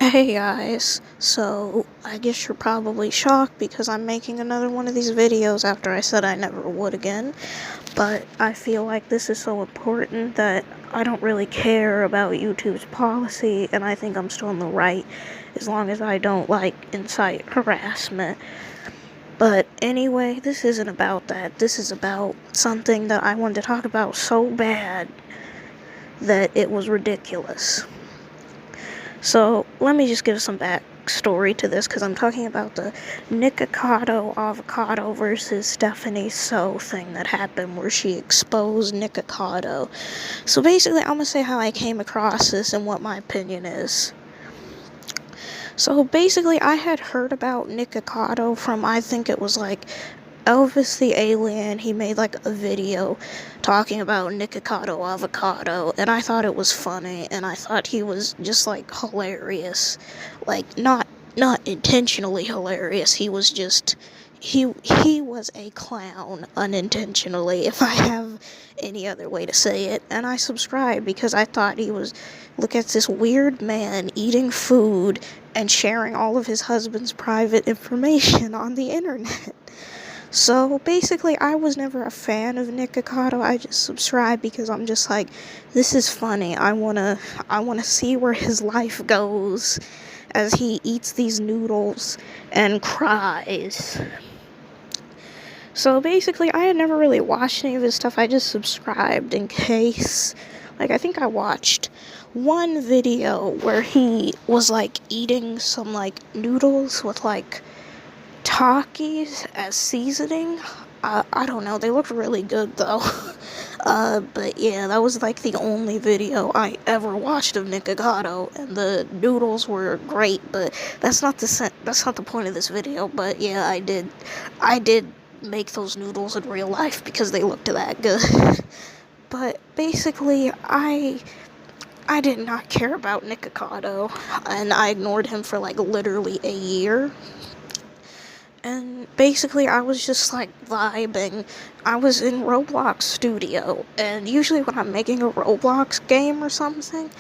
Hey guys, so I guess you're probably shocked because I'm making another one of these videos after I said I never would again, but I feel like this is so important that I don't really care about YouTube's policy, and I think I'm still in the right as long as I don't, incite harassment. But anyway, this isn't about that. This is about something that I wanted to talk about so bad that it was ridiculous. So, let me just give some backstory to this, because I'm talking about the Nikocado Avocado versus Stephanie Soo thing that happened where she exposed Nikocado. So basically, I'm going to say how I came across this and what my opinion is. So basically, I had heard about Nikocado from, I think it was Elvis the Alien. He made a video talking about Nikocado Avocado, and I thought it was funny, and I thought he was just hilarious. Not intentionally hilarious. He was just he was a clown unintentionally, if I have any other way to say it. And I subscribed because I thought he was, look at this weird man eating food and sharing all of his husband's private information on the internet. So basically, I was never a fan of Nikocado. I just subscribed because I'm just this is funny. I wanna see where his life goes as he eats these noodles and cries. So basically, I had never really watched any of his stuff. I just subscribed in case. I think I watched one video where he was eating some noodles with Takis as seasoning. I don't know, they looked really good though. But yeah, that was the only video I ever watched of Nikocado, and the noodles were great, but that's not the point of this video. But yeah, I did make those noodles in real life because they looked that good. But basically, I did not care about Nikocado, and I ignored him for literally a year. And basically, I was just vibing. I was in Roblox Studio, and usually when I'm making a Roblox game or something,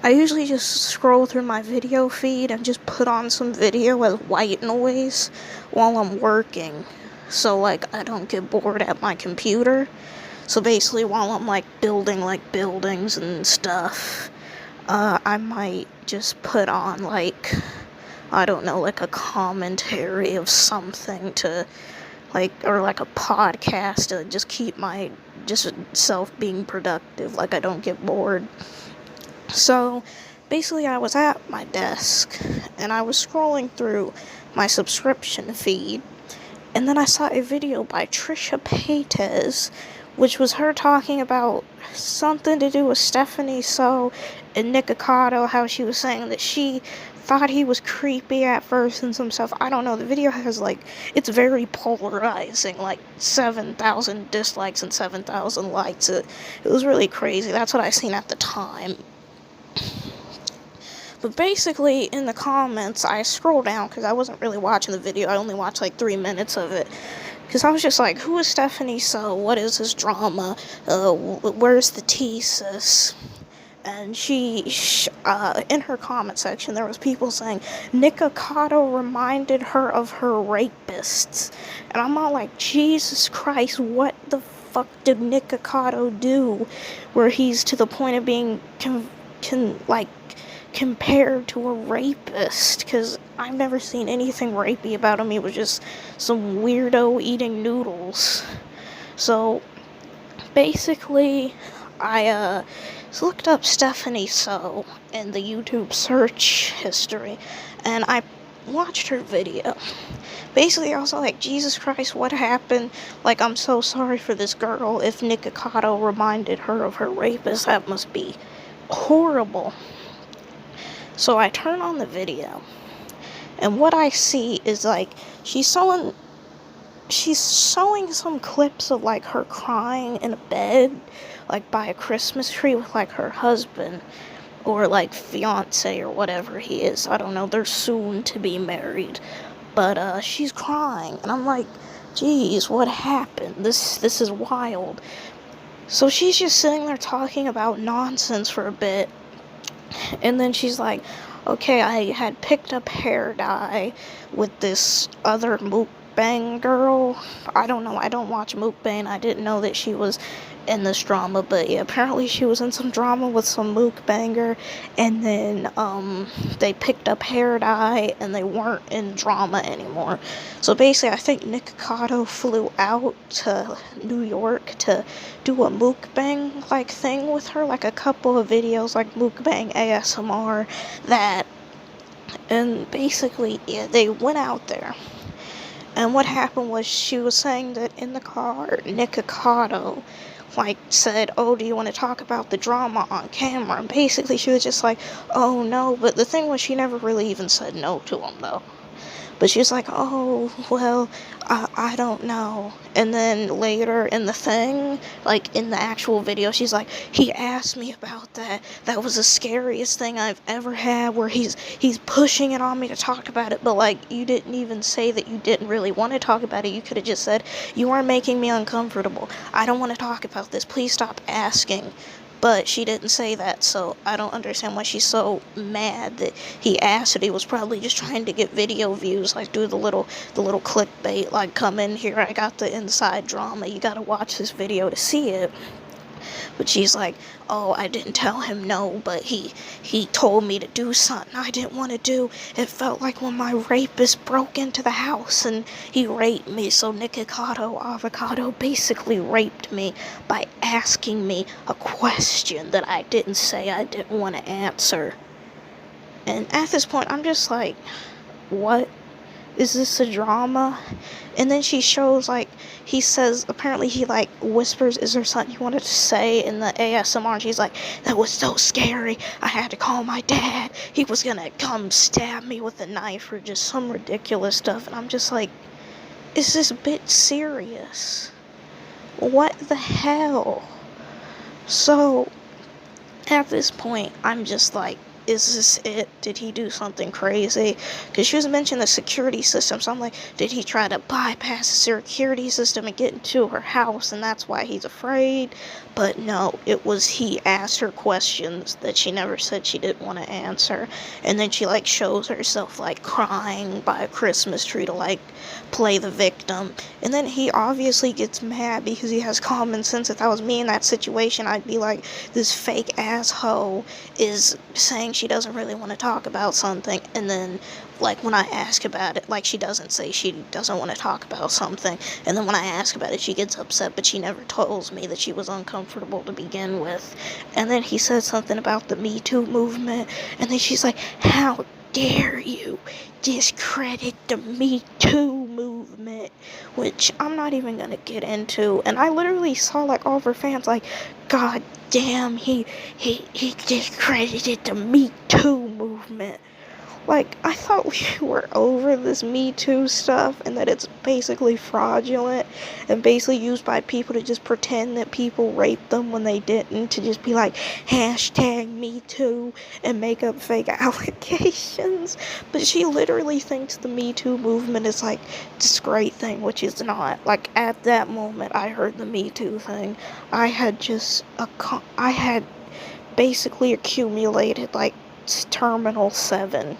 I usually just scroll through my video feed and just put on some video as white noise while I'm working. So I don't get bored at my computer. So basically, while I'm building buildings and stuff, I might just put on I don't know, a commentary of something to, or a podcast to just keep my, just self being productive, I don't get bored. So, basically, I was at my desk, and I was scrolling through my subscription feed, and then I saw a video by Trisha Paytas, which was her talking about something to do with Stephanie Soo and Nikocado, how she was saying that she thought he was creepy at first and some stuff. I don't know, the video has it's very polarizing, 7,000 dislikes and 7,000 likes. It was really crazy. That's what I seen at the time. But basically, in the comments, I scrolled down because I wasn't really watching the video. I only watched 3 minutes of it. Because I was just who is Stephanie Soo? What is this drama? Where's the thesis? And she in her comment section, there was people saying Nikocado reminded her of her rapists. And I'm all Jesus Christ, what the fuck did Nikocado do where he's to the point of being compared to a rapist? Because I've never seen anything rapey about him. He was just some weirdo eating noodles. So basically, I looked up Stephanie Soo in the YouTube search history, and I watched her video. Basically, I was Jesus Christ, what happened? I'm so sorry for this girl. If Nikocado reminded her of her rapist, that must be horrible. So I turn on the video, and what I see is she's showing some clips of her crying in a bed, by a Christmas tree with her husband or fiance or whatever he is. I don't know, they're soon to be married. But she's crying, and I'm geez, what happened? This is wild. So she's just sitting there talking about nonsense for a bit, and then she's okay, I had picked up hair dye with this other mukbang girl. I don't know, I don't watch mukbang. I didn't know that she was in this drama, but yeah, apparently she was in some drama with some mukbanger, and then they picked up hair dye and they weren't in drama anymore. So basically, I think Nikocado flew out to New York to do a mukbang like thing with her, like a couple of videos like mukbang ASMR that, and basically, yeah, they went out there. And what happened was she was saying that in the car, Nikocado, like, said, oh, do you want to talk about the drama on camera? And basically she was just like, oh, no. But the thing was, she never really even said no to him, though. But she was like, oh, well, I don't know. And then later in the thing, like in the actual video, she's like, he asked me about that. That was the scariest thing I've ever had, where he's pushing it on me to talk about it. But like, you didn't even say that you didn't really want to talk about it. You could have just said, you are making me uncomfortable. I don't want to talk about this. Please stop asking. But she didn't say that, so I don't understand why she's so mad that he asked it. He was probably just trying to get video views, like do the little clickbait, like, come in here, I got the inside drama, you gotta watch this video to see it. But she's like, oh, I didn't tell him no, but he told me to do something I didn't want to do. It felt like when my rapist broke into the house and he raped me. So Nikocado Avocado basically raped me by asking me a question that I didn't say I didn't want to answer. And at this point, I'm just like, what? Is this a drama? And then she shows, like, he says, apparently he, like, whispers, is there something you wanted to say in the ASMR? And she's like, that was so scary. I had to call my dad. He was gonna come stab me with a knife or just some ridiculous stuff. And I'm just like, is this a bit serious? What the hell? So, at this point, I'm just like, is this it? Did he do something crazy? Because she was mentioning the security system, so I'm like, did he try to bypass the security system and get into her house, and that's why he's afraid? But no, it was he asked her questions that she never said she didn't want to answer, and then she, like, shows herself, like, crying by a Christmas tree to, like, play the victim, and then he obviously gets mad because he has common sense. If that was me in that situation, I'd be like, this fake asshole is saying she doesn't really want to talk about something, and then, like, when I ask about it, like, she doesn't say she doesn't want to talk about something, and then when I ask about it, she gets upset, but she never tells me that she was uncomfortable to begin with. And then he said something about the Me Too movement, and then she's like, how dare you discredit the Me Too movement, which I'm not even gonna get into. And I literally saw, like, all of her fans like, god damn, he discredited the Me Too movement. Like, I thought we were over this Me Too stuff, and that it's basically fraudulent and basically used by people to just pretend that people raped them when they didn't, to just be like, hashtag Me Too, and make up fake allegations. But she literally thinks the Me Too movement is, like, this great thing, which is not. Like, at that moment I heard the Me Too thing, I had basically accumulated, like, Terminal 7.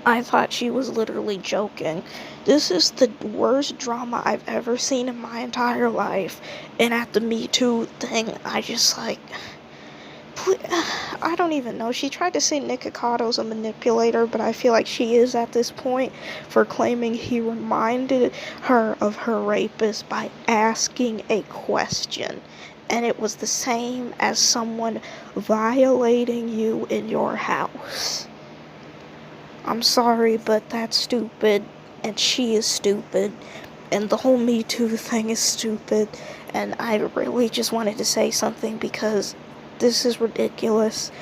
I thought she was literally joking. This is the worst drama I've ever seen in my entire life. And at the Me Too thing, I just, like, I don't even know. She tried to say Nicocado's a manipulator, but I feel like she is at this point, for claiming he reminded her of her rapist by asking a question. And it was the same as someone violating you in your house. I'm sorry, but that's stupid, and she is stupid, and the whole Me Too thing is stupid, and I really just wanted to say something because this is ridiculous,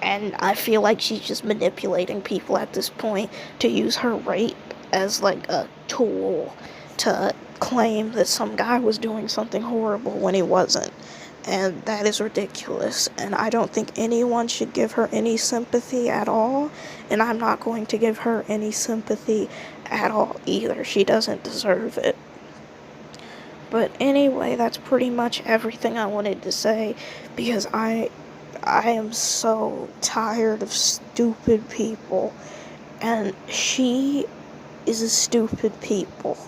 and I feel like she's just manipulating people at this point to use her rape as, like, a tool to claim that some guy was doing something horrible when he wasn't. And that is ridiculous, and I don't think anyone should give her any sympathy at all, and I'm not going to give her any sympathy at all either. She doesn't deserve it. But anyway, that's pretty much everything I wanted to say, because I I am so tired of stupid people, and she is a stupid people.